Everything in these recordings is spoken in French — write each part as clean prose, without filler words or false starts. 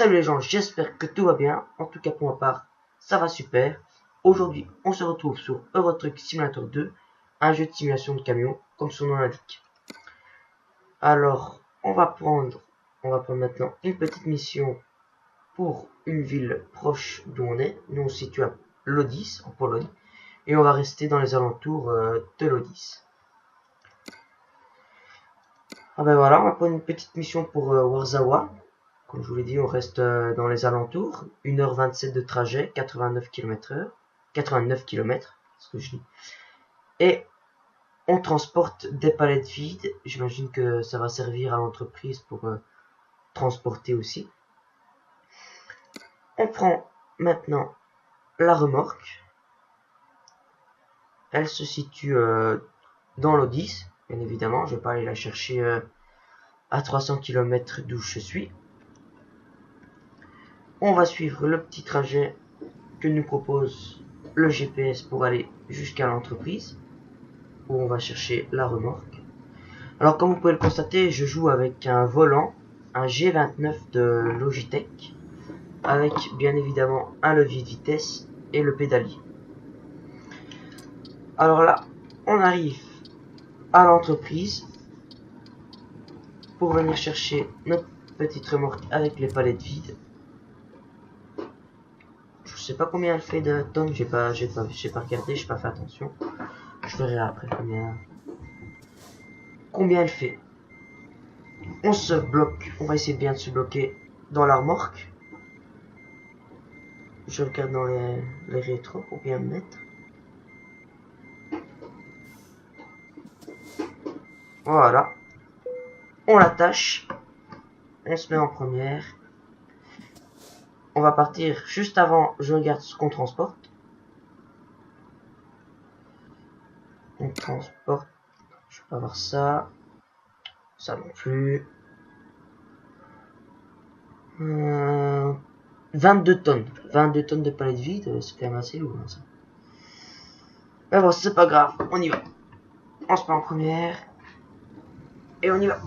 Salut les gens, j'espère que tout va bien. En tout cas pour ma part, ça va super. Aujourd'hui, on se retrouve sur Euro Truck Simulator 2, un jeu de simulation de camion, comme son nom l'indique. Alors, on va prendre maintenant une petite mission pour une ville proche d'où on est. Nous on se situe à Łódź, en Pologne, et on va rester dans les alentours de Łódź. Ah ben voilà, on va prendre une petite mission pour Warzawa. Comme je vous l'ai dit, on reste dans les alentours. 1h27 de trajet, 89 km/h. 89 km, c'est ce que je dis. Et on transporte des palettes vides. J'imagine que ça va servir à l'entreprise pour transporter aussi. On prend maintenant la remorque. Elle se situe dans l'Łódź, bien évidemment. Je vais pas aller la chercher à 300 km d'où je suis. On va suivre le petit trajet que nous propose le GPS pour aller jusqu'à l'entreprise où on va chercher la remorque. Alors comme vous pouvez le constater, je joue avec un volant, un G29 de Logitech, avec bien évidemment un levier de vitesse et le pédalier. Alors là, on arrive à l'entreprise pour venir chercher notre petite remorque avec les palettes vides. Je sais pas combien elle fait de tonnes, j'ai pas regardé, j'ai pas fait attention. Je verrai après combien elle fait. On se bloque, on va essayer bien de se bloquer dans la remorque. Je regarde dans les rétros pour bien me mettre. Voilà. On l'attache. On se met en première. On va partir juste avant, je regarde ce qu'on transporte. On transporte, je vais pas voir ça. Ça non plus. 22 tonnes. 22 tonnes de palettes vides, c'est quand même assez lourd hein, ça. Mais bon, c'est pas grave, on y va. On se met en première. Et on y va.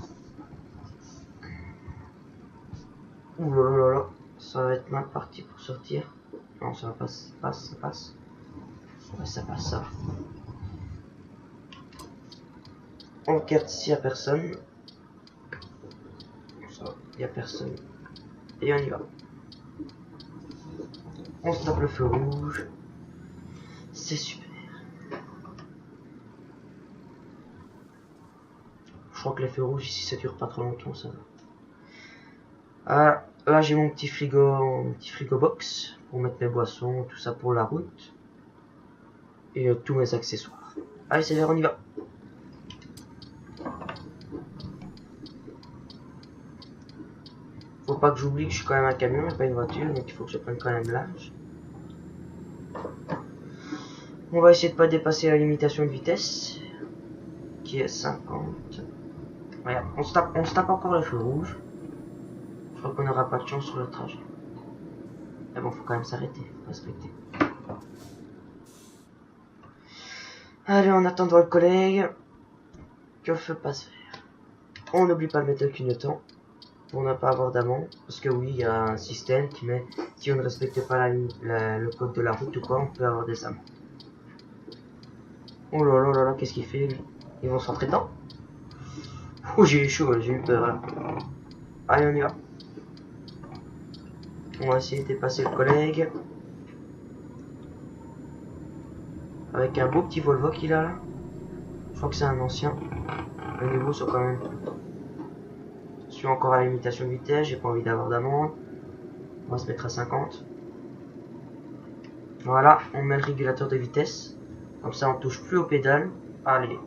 Ouh là là là. Ça va être mal parti pour sortir. Non, ça passe, ça passe. Ouais, ça passe, ça. On regarde s'il n'y a personne. Il n'y a personne. Et on y va. On se tape le feu rouge. C'est super. Je crois que les feux rouges ici ça dure pas trop longtemps ça. Ah, là j'ai mon petit frigo box pour mettre mes boissons, tout ça pour la route. Et tous mes accessoires. Allez c'est vert, on y va. Faut pas que j'oublie que je suis quand même un camion et pas une voiture, donc il faut que je prenne quand même l'âge. On va essayer de pas dépasser la limitation de vitesse qui est 50. Regarde, on se tape encore le feu rouge. Je crois qu'on n'aura pas de chance sur le trajet. Mais bon, faut quand même s'arrêter, respecter. Allez, on attend de voir le collègue. Que le feu passe vert. On n'oublie pas de mettre le clignotant pour ne pas avoir d'amende. Parce que oui, il y a un système qui met, si on ne respecte pas le code de la route ou quoi, on peut avoir des amendes. Oh là là là là, qu'est-ce qu'il fait lui? Ils vont se rentrer dedans? Oh, j'ai eu chaud, j'ai eu peur là. Allez, on y va. On va essayer de dépasser le collègue. Avec un beau petit Volvo qu'il a là. Je crois que c'est un ancien. Les nouveaux sont quand même... Je suis encore à la limitation de vitesse, j'ai pas envie d'avoir d'amende. On va se mettre à 50. Voilà, on met le régulateur de vitesse. Comme ça on touche plus aux pédales. Allez.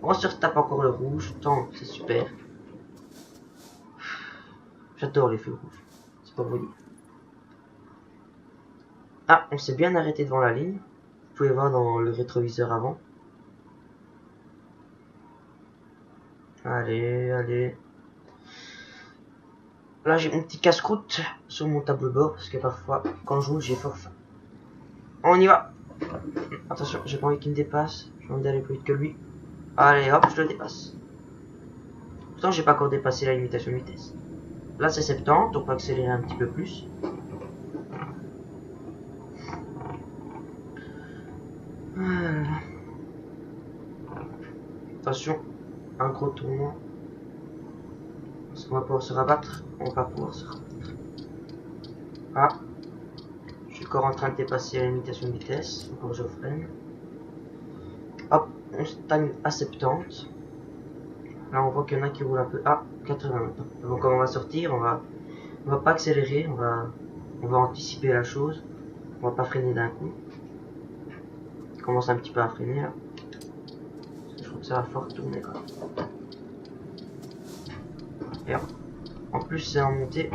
On se retape encore le rouge. Tant, c'est super. J'adore les feux rouges. C'est pas vous dire. Ah, on s'est bien arrêté devant la ligne. Vous pouvez voir dans le rétroviseur avant. Allez, allez. Là, j'ai mon petit casse-croûte sur mon tableau de bord. Parce que parfois, quand je roule, j'ai fort faim. On y va. Attention, j'ai pas envie qu'il me dépasse. J'ai envie d'aller plus vite que lui. Allez, hop, je le dépasse. Pourtant, j'ai pas encore dépassé la limitation de vitesse. Là c'est 70, on peut accélérer un petit peu plus. Voilà. Attention, un gros tournant. Est-ce qu'on va pouvoir se rabattre? On va pas pouvoir se rabattre. Ah, je suis encore en train de dépasser la limitation de vitesse. Encore je freine. Hop, on stagne à 70. Là on voit qu'il y en a qui roulent un peu. Ah, 80 maintenant. Donc quand on va sortir, on va pas accélérer, on va anticiper la chose. On va pas freiner d'un coup. Je commence un petit peu à freiner là. Je trouve que ça va fort tourner quoi. Et en plus c'est en montée.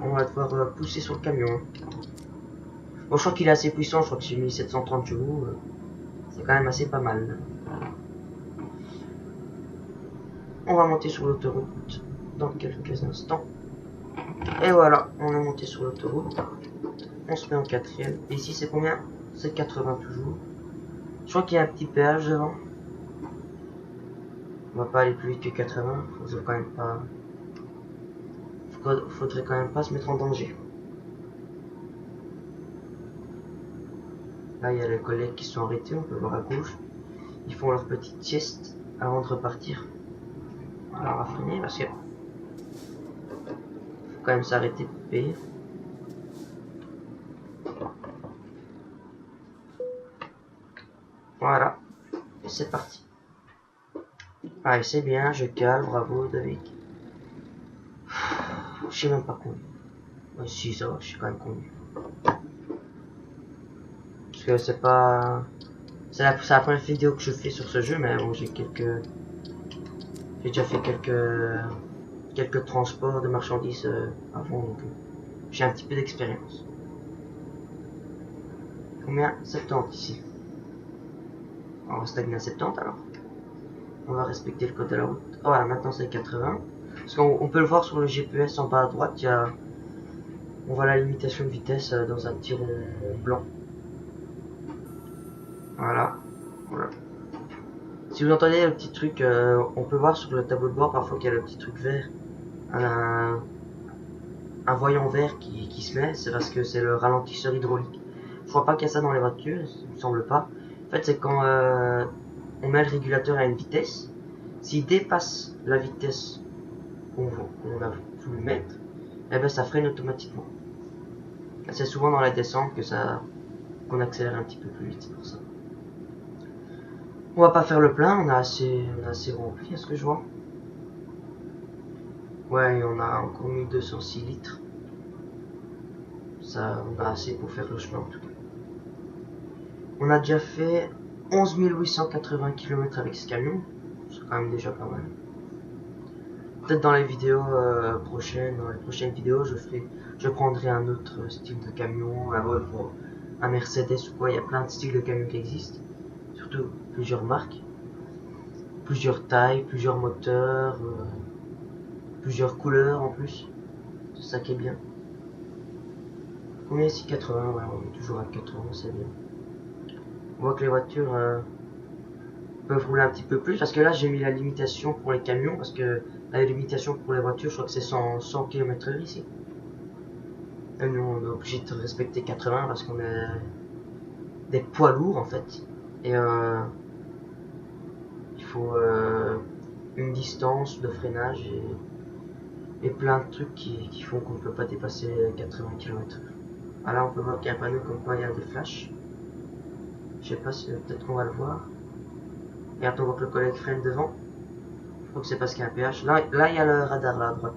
On va devoir pousser sur le camion. Bon, je crois qu'il est assez puissant, je crois que j'ai mis 730 chevaux. C'est quand même assez pas mal. On va monter sur l'autoroute dans quelques instants. Et voilà, on est monté sur l'autoroute. On se met en quatrième. Et ici c'est combien? C'est 80 toujours. Je crois qu'il y a un petit péage devant. On va pas aller plus vite que 80. Faudrait quand même pas se mettre en danger. Là il y a les collègues qui sont arrêtés, on peut voir à gauche. Ils font leur petite sieste avant de repartir. Alors on va freiner parce que faut quand même s'arrêter pour payer. Voilà, et c'est parti. Allez, c'est bien, je cale, bravo David. Je sais même pas conduire. Ouais, si, ça va, je suis quand même conduire. Parce que c'est pas... C'est la première vidéo que je fais sur ce jeu, mais bon, j'ai déjà fait quelques transports de marchandises avant, donc j'ai un petit peu d'expérience. Combien? 70 ici. On va stagner à 70 alors. On va respecter le code de la route. Oh, voilà, maintenant c'est 80. Parce qu'on peut le voir sur le GPS en bas à droite, on voit la limitation de vitesse dans un petit rond blanc. Voilà. Voilà. Si vous entendez le petit truc, on peut voir sur le tableau de bord parfois qu'il y a le petit truc vert. Un voyant vert qui se met, c'est parce que c'est le ralentisseur hydraulique. Je crois pas qu'il y a ça dans les voitures, il me semble pas. En fait, c'est quand on met le régulateur à une vitesse, s'il dépasse la vitesse qu'on a voulu mettre, et ben ça freine automatiquement. C'est souvent dans la descente qu'on accélère un petit peu plus vite, c'est pour ça. On va pas faire le plein, on a assez rempli, est-ce que je vois? Ouais, on a encore mis 206 litres. Ça, on a assez pour faire le chemin en tout cas. On a déjà fait 11 880 km avec ce camion. C'est quand même déjà pas mal. Peut-être dans les vidéos prochaines, dans les prochaines vidéos, je prendrai un autre style de camion, un Volvo, un Mercedes ou quoi. Il y a plein de styles de camions qui existent. Surtout plusieurs marques, plusieurs tailles, plusieurs moteurs, plusieurs couleurs en plus. C'est ça qui est bien. Combien ici? 80, ouais, on est toujours à 80, c'est bien. On voit que les voitures peuvent rouler un petit peu plus, parce que là j'ai mis la limitation pour les camions, parce que la limitation pour les voitures, je crois que c'est 100 km/h ici. Et nous on est obligé de respecter 80 parce qu'on est des poids lourds en fait. Et il faut une distance de freinage et plein de trucs qui font qu'on ne peut pas dépasser 80 km/h. Ah là on peut voir qu'il y a un panneau comme quoi il y a des flashs. Je sais pas si peut-être qu'on va le voir. Regarde, on voit que le collègue freine devant. Je crois que c'est parce qu'il y a un péage. Là il y a le radar là à droite.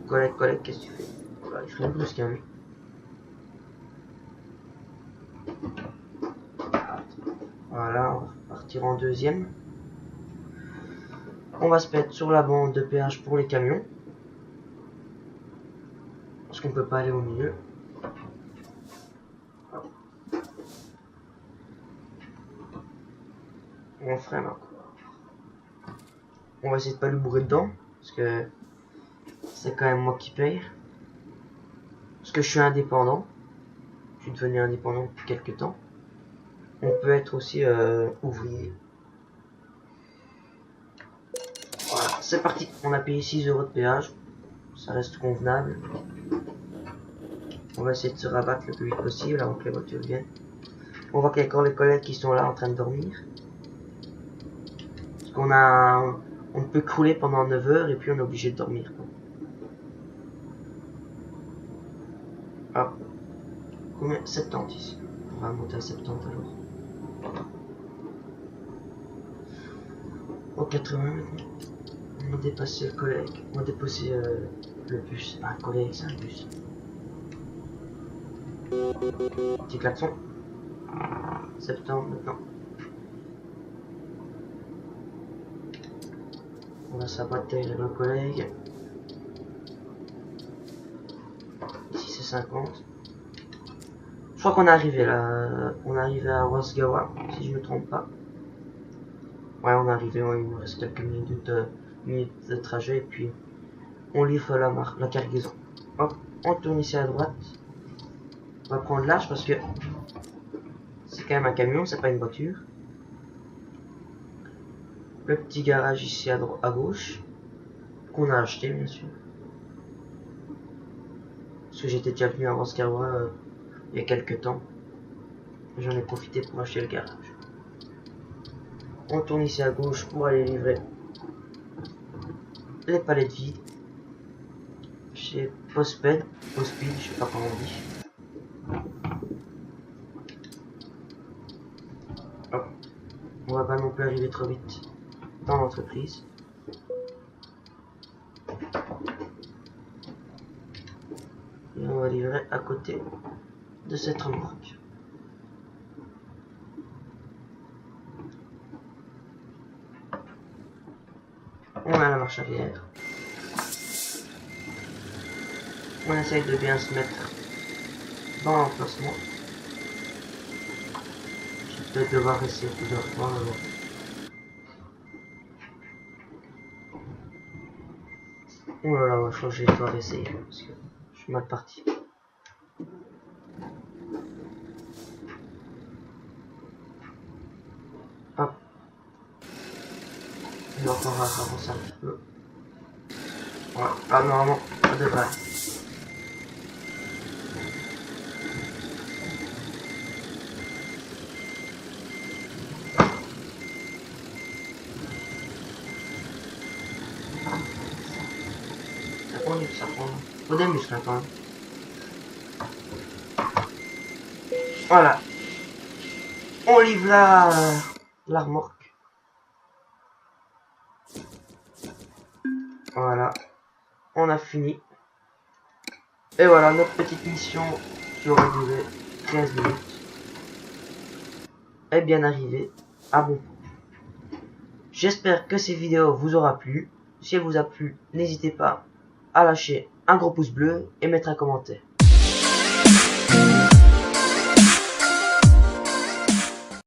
Collègue, qu'est-ce que tu fais? Voilà, il freine brusque hein, lui. Voilà, on va partir en deuxième. On va se mettre sur la bande de péage pour les camions. Parce qu'on peut pas aller au milieu. On freine encore. On va essayer de pas lui bourrer dedans. Parce que c'est quand même moi qui paye. Parce que je suis indépendant. Je suis devenu indépendant depuis quelques temps. On peut être aussi ouvrier. Voilà. c'est parti. On a payé 6 € de péage. Ça reste convenable. On va essayer de se rabattre le plus vite possible avant que les voitures viennent. On voit qu'il y a encore les collègues qui sont là en train de dormir. Parce qu'on a... On peut crouler pendant 9 heures et puis on est obligé de dormir, quoi. Ah. Combien? 70 ici. On va monter à 70 alors. Au 80 maintenant. On a dépassé le collègue. On a dépassé le bus. Ah, un collègue, c'est un bus. Petit klaxon. 70 maintenant. On va s'abattre avec le collègue. Ici c'est 50. Je crois qu'on est arrivé là. On est arrivé à Wasgawa, si je ne me trompe pas. Ouais, on est arrivé, il nous reste quelques minutes de trajet et puis on livre la cargaison. Hop, on tourne ici à droite. On va prendre large parce que c'est quand même un camion, c'est pas une voiture. Le petit garage ici à gauche, qu'on a acheté bien sûr. Parce que j'étais déjà venu à Wasgawa il y a quelques temps. J'en ai profité pour acheter le garage. On tourne ici à gauche pour aller livrer les palettes vides chez Postped, je sais pas comment on dit. Hop. On va pas non plus arriver trop vite dans l'entreprise. Et on va livrer à côté de cette remorque. On a la marche arrière. On essaye de bien se mettre dans l'emplacement. Je vais peut-être devoir essayer plusieurs fois. Oh là là, je crois que je vais devoir essayer parce que je suis mal parti. Hop. Il va encore avancer un petit peu. Voilà. Ah, normalement, ça devrait. Ça prend. Faut des muscles quand même. Voilà. On livre la remorque. Voilà. On a fini. Et voilà, notre petite mission qui aura duré 15 minutes est bien arrivée à bon. J'espère que cette vidéo vous aura plu. Si elle vous a plu, n'hésitez pas à lâcher un gros pouce bleu et mettre un commentaire.